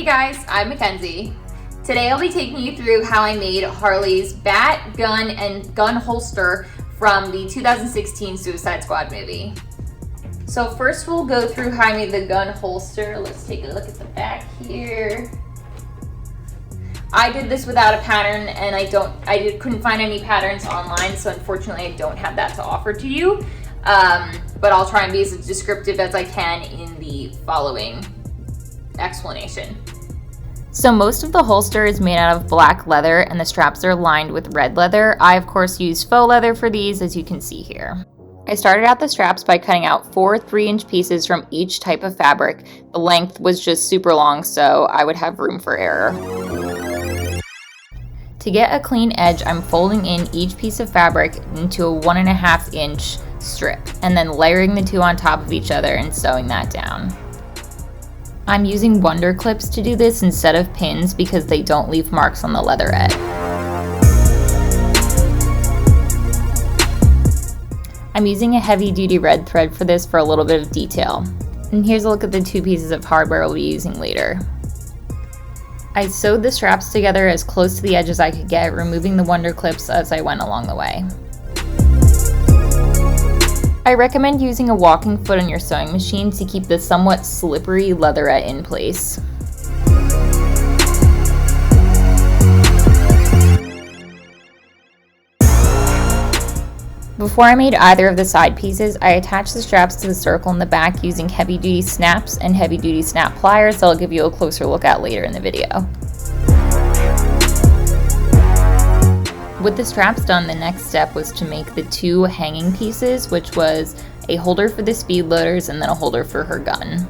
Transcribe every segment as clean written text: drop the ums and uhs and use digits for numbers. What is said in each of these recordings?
Hey guys, I'm Mackenzie. Today I'll be taking you through how I made Harley's bat, gun, and gun holster from the 2016 Suicide Squad movie. So first we'll go through how I made the gun holster. Let's take a look at the back here. I did this without a pattern and couldn't find any patterns online, so unfortunately I don't have that to offer to you. But I'll try and be as descriptive as I can in the following explanation. So most of the holster is made out of black leather and the straps are lined with red leather. I of course used faux leather for these, as you can see here. I started out the straps by cutting out 4 3-inch pieces from each type of fabric. The length was just super long, so I would have room for error. To get a clean edge, I'm folding in each piece of fabric into a 1.5-inch strip and then layering the two on top of each other and sewing that down. I'm using wonder clips to do this instead of pins because they don't leave marks on the leatherette. I'm using a heavy duty red thread for this for a little bit of detail. And here's a look at the 2 pieces of hardware we'll be using later. I sewed the straps together as close to the edge as I could get, removing the wonder clips as I went along the way. I recommend using a walking foot on your sewing machine to keep the somewhat slippery leatherette in place. Before I made either of the side pieces, I attached the straps to the circle in the back using heavy-duty snaps and heavy-duty snap pliers that I'll give you a closer look at later in the video. With the straps done, the next step was to make the 2 hanging pieces, which was a holder for the speed loaders and then a holder for her gun.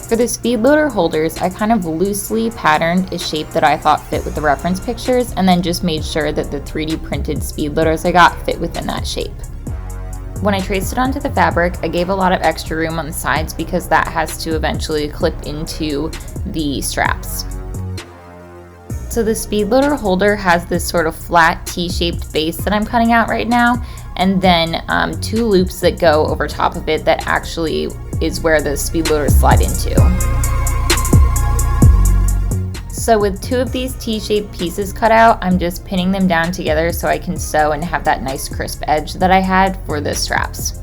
For the speed loader holders, I kind of loosely patterned a shape that I thought fit with the reference pictures and then just made sure that the 3D printed speed loaders I got fit within that shape. When I traced it onto the fabric, I gave a lot of extra room on the sides because that has to eventually clip into the straps. So the speed loader holder has this sort of flat T-shaped base that I'm cutting out right now, and then 2 loops that go over top of it that actually is where the speed loaders slide into. So with 2 of these T-shaped pieces cut out, I'm just pinning them down together so I can sew and have that nice crisp edge that I had for the straps.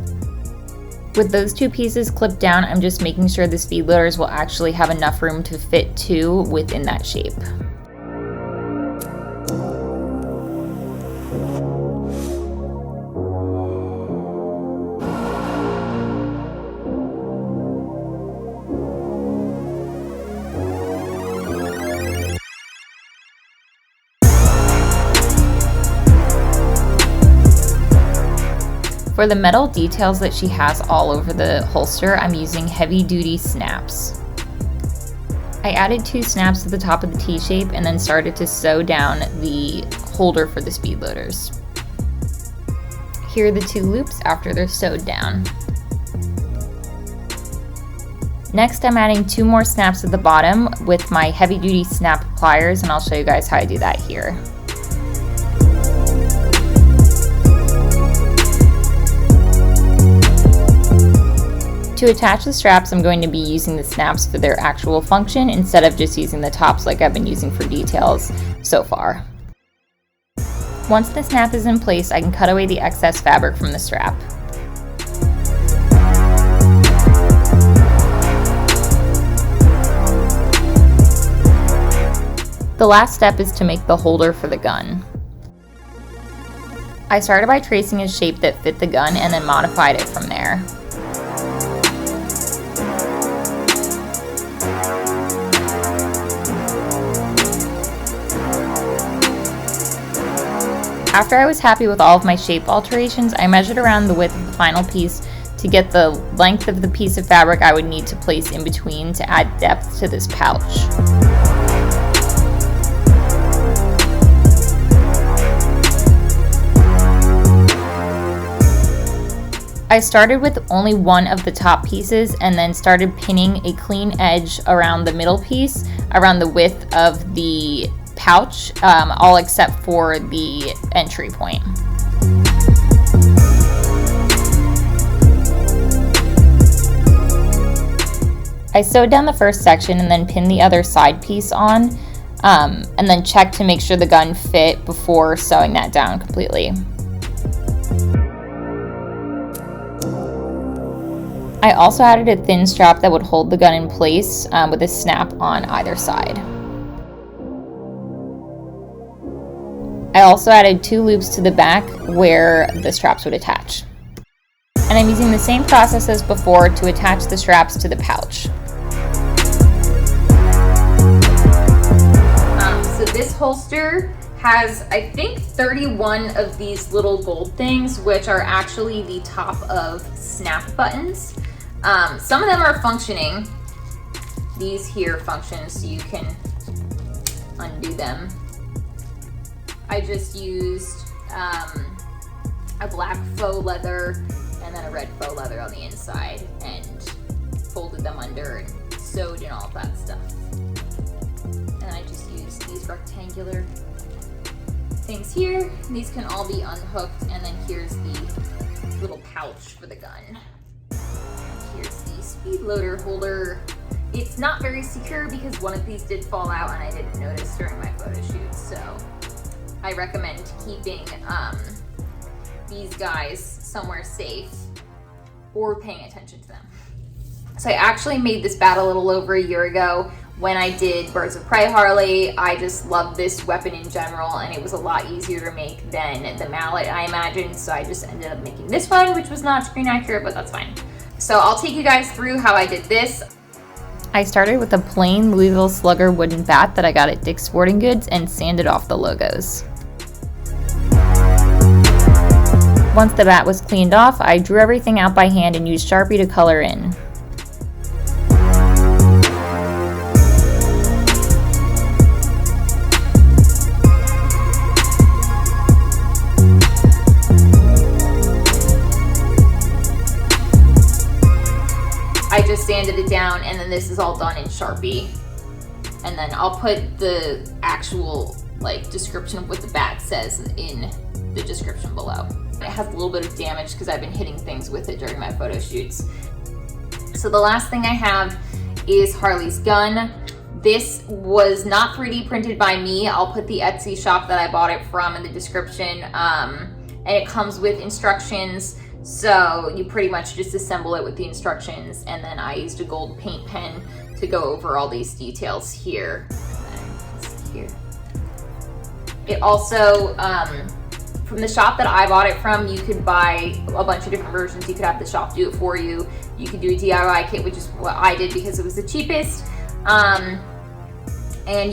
With those 2 pieces clipped down, I'm just making sure the speed loaders will actually have enough room to fit 2 within that shape. For the metal details that she has all over the holster, I'm using heavy-duty snaps. I added 2 snaps to the top of the T-shape and then started to sew down the holder for the speed loaders. Here are the 2 loops after they're sewed down. Next, I'm adding 2 more snaps at the bottom with my heavy-duty snap pliers, and I'll show you guys how I do that here. To attach the straps, I'm going to be using the snaps for their actual function instead of just using the tops like I've been using for details so far. Once the snap is in place, I can cut away the excess fabric from the strap. The last step is to make the holder for the gun. I started by tracing a shape that fit the gun and then modified it from there. After I was happy with all of my shape alterations, I measured around the width of the final piece to get the length of the piece of fabric I would need to place in between to add depth to this pouch. I started with only one of the top pieces and then started pinning a clean edge around the middle piece, around the width of the pouch, all except for the entry point. I sewed down the first section and then pinned the other side piece on, and then checked to make sure the gun fit before sewing that down completely. I also added a thin strap that would hold the gun in place with a snap on either side. I also added 2 loops to the back where the straps would attach. And I'm using the same process as before to attach the straps to the pouch. So this holster has, I think, 31 of these little gold things, which are actually the top of snap buttons. Some of them are functioning. These here function, so you can undo them. I just used a black faux leather and then a red faux leather on the inside and folded them under and sewed and all of that stuff. And I just used these rectangular things here. These can all be unhooked, and then here's the little pouch for the gun. Here's the speed loader holder. It's not very secure because one of these did fall out and I didn't notice during my photo shoot, so I recommend keeping these guys somewhere safe or paying attention to them. So I actually made this bat a little over a year ago when I did Birds of Prey Harley. I just love this weapon in general, and it was a lot easier to make than the mallet, I imagined, so I just ended up making this one, which was not screen accurate, but that's fine. So I'll take you guys through how I did this. I started with a plain Louisville Slugger wooden bat that I got at Dick's Sporting Goods and sanded off the logos. Once the bat was cleaned off, I drew everything out by hand and used Sharpie to color in. I just sanded it down, and then this is all done in Sharpie. And then I'll put the actual description of what the bat says in the description below. It has a little bit of damage because I've been hitting things with it during my photo shoots. So the last thing I have is Harley's gun. This was not 3D printed by me. I'll put the Etsy shop that I bought it from in the description. And it comes with instructions. So you pretty much just assemble it with the instructions, and then I used a gold paint pen to go over all these details here. It also, from the shop that I bought it from, you could buy a bunch of different versions. You could have the shop do it for you. You could do a DIY kit, which is what I did because it was the cheapest. And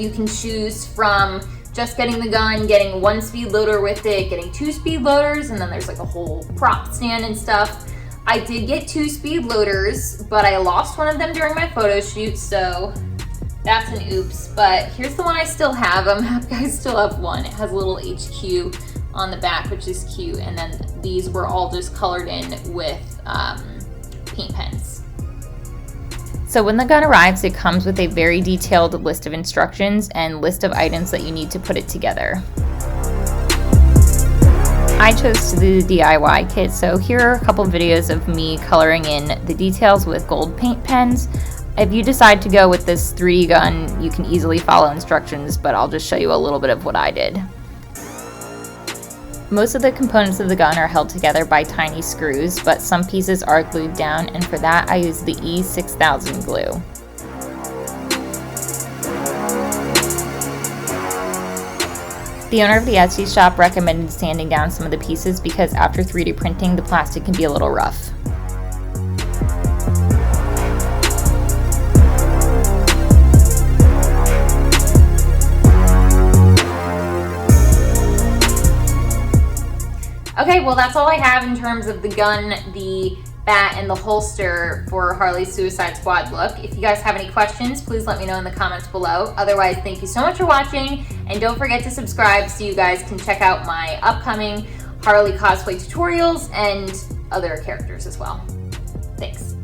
you can choose from just getting the gun, getting 1 speed loader with it, getting 2 speed loaders, and then there's a whole prop stand and stuff. I did get 2 speed loaders, but I lost one of them during my photo shoot, so that's an oops. But here's the one I still have. I'm happy I still have one. It has a little HQ on the back, which is cute, and then these were all just colored in with paint pens. So when the gun arrives, it comes with a very detailed list of instructions and list of items that you need to put it together. I chose to do the DIY kit, so here are a couple videos of me coloring in the details with gold paint pens. If you decide to go with this 3D gun, you can easily follow instructions, but I'll just show you a little bit of what I did. Most of the components of the gun are held together by tiny screws, but some pieces are glued down, and for that I used the E6000 glue. The owner of the Etsy shop recommended sanding down some of the pieces because after 3D printing, the plastic can be a little rough. Okay, well that's all I have in terms of the gun, the bat, and the holster for Harley's Suicide Squad look. If you guys have any questions, please let me know in the comments below. Otherwise, thank you so much for watching, and don't forget to subscribe so you guys can check out my upcoming Harley cosplay tutorials and other characters as well. Thanks.